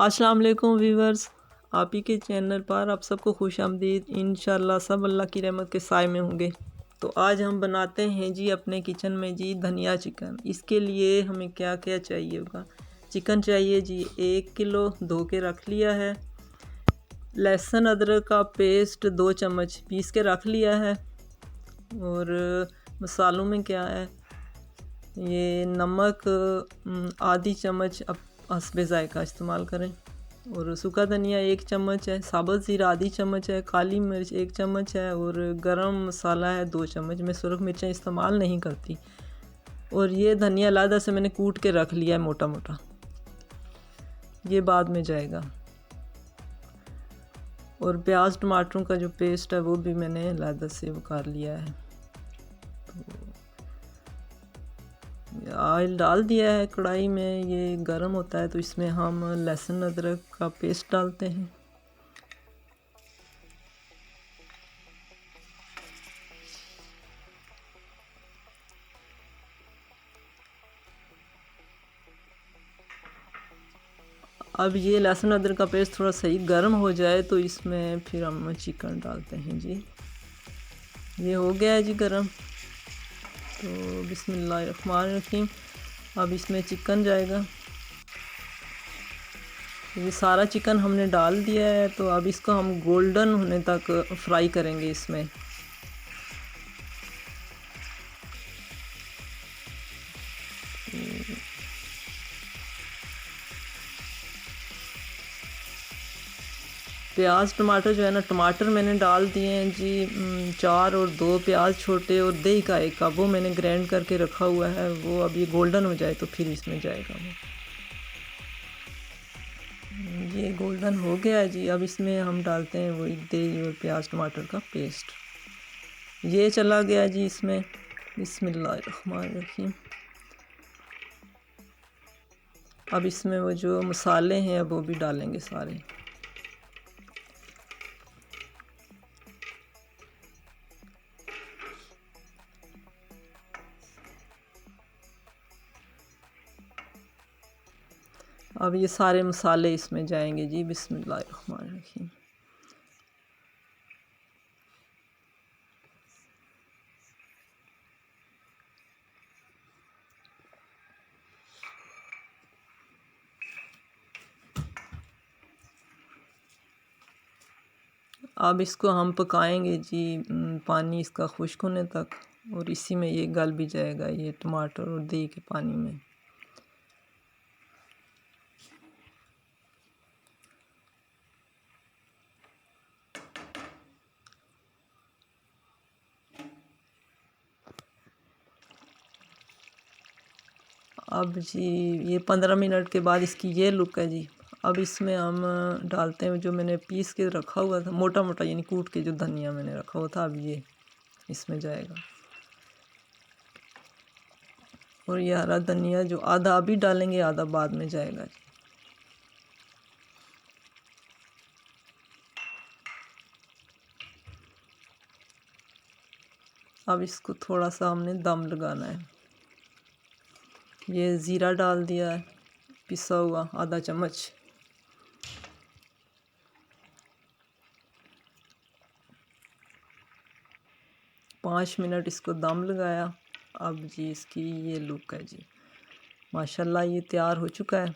अस्सलाम वालेकुम व्यूवर्स, आप ही के चैनल पर आप सबको खुशामदीद। इंशाल्लाह सब अल्लाह की रहमत के साए में होंगे। तो आज हम बनाते हैं जी अपने किचन में जी धनिया चिकन। इसके लिए हमें क्या क्या चाहिए होगा। चिकन चाहिए जी 1 किलो, धो के रख लिया है। लहसुन अदरक का पेस्ट 2 चम्मच पीस के रख लिया है। और मसालों में क्या है, ये नमक आधी चम्मच हस्बे ज़ायका इस्तेमाल करें। और सूखा धनिया 1 चम्मच है, साबुत ज़ीरा आधी चम्मच है, काली मिर्च 1 चम्मच है और गरम मसाला है 2 चम्मच। मैं सुरख मिर्चें इस्तेमाल नहीं करती। और ये धनिया अलग से मैंने कूट के रख लिया है मोटा मोटा, ये बाद में जाएगा। और प्याज टमाटरों का जो पेस्ट है वो भी मैंने अलग से वो कर लिया है। ऑयल डाल दिया है कढ़ाई में, ये गरम होता है तो इसमें हम लहसुन अदरक का पेस्ट डालते हैं। अब ये लहसुन अदरक का पेस्ट थोड़ा सही गर्म हो जाए तो इसमें फिर हम चिकन डालते हैं जी। ये हो गया है जी गरम, तो बिस्मिल्लाहिर्रहमानिर्रहीम। अब इसमें चिकन जाएगा। ये सारा चिकन हमने डाल दिया है, तो अब इसको हम गोल्डन होने तक फ्राई करेंगे इसमें। प्याज टमाटर जो है ना, टमाटर मैंने डाल दिए हैं जी 4 और 2 प्याज छोटे और दही का 1 कप, वो मैंने ग्राइंड करके रखा हुआ है। वो अब ये गोल्डन हो जाए तो फिर इसमें जाएगा वो। ये गोल्डन हो गया है जी। अब इसमें हम डालते हैं वही दही और प्याज टमाटर का पेस्ट। ये चला गया जी इसमें। बिस्मिल्लाहिर्रहमानिर्रहीम। अब इसमें वो जो मसाले हैं वो भी डालेंगे सारे। अब ये सारे मसाले इसमें जाएंगे जी। बिस्मिल्लाहिर्रहमानिर्रहीम। अब इसको हम पकाएंगे जी पानी इसका खुश्क होने तक, और इसी में ये गल भी जाएगा, ये टमाटर और दही के पानी में। अब जी ये 15 मिनट के बाद इसकी ये लुक है जी। अब इसमें हम डालते हैं जो मैंने पीस के रखा हुआ था मोटा मोटा, यानी कूट के जो धनिया मैंने रखा हुआ था, अब ये इसमें जाएगा। और ये हरा धनिया जो आधा अभी डालेंगे आधा बाद में जाएगा जी। अब इसको थोड़ा सा हमने दम लगाना है। ये ज़ीरा डाल दिया है पिसा हुआ आधा चम्मच। पाँच मिनट इसको दम लगाया। अब जी इसकी ये लुक है जी, माशाल्लाह ये तैयार हो चुका है।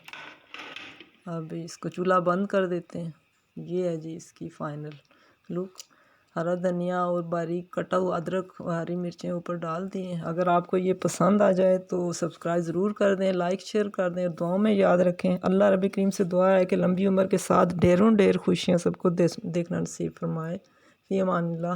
अब इसको चूल्हा बंद कर देते हैं। ये है जी इसकी फ़ाइनल लुक। हरा धनिया और बारीक कटा हुआ अदरक, हरी मिर्चें ऊपर डाल दी हैं। अगर आपको ये पसंद आ जाए तो सब्सक्राइब ज़रूर कर दें, लाइक शेयर कर दें और दुआओं में याद रखें। अल्लाह रब्बी करीम से दुआ है कि लंबी उम्र के साथ ढेरों ढेर खुशियाँ सबको देखना नसीब फरमाए। फ़ी अमानिल्लाह।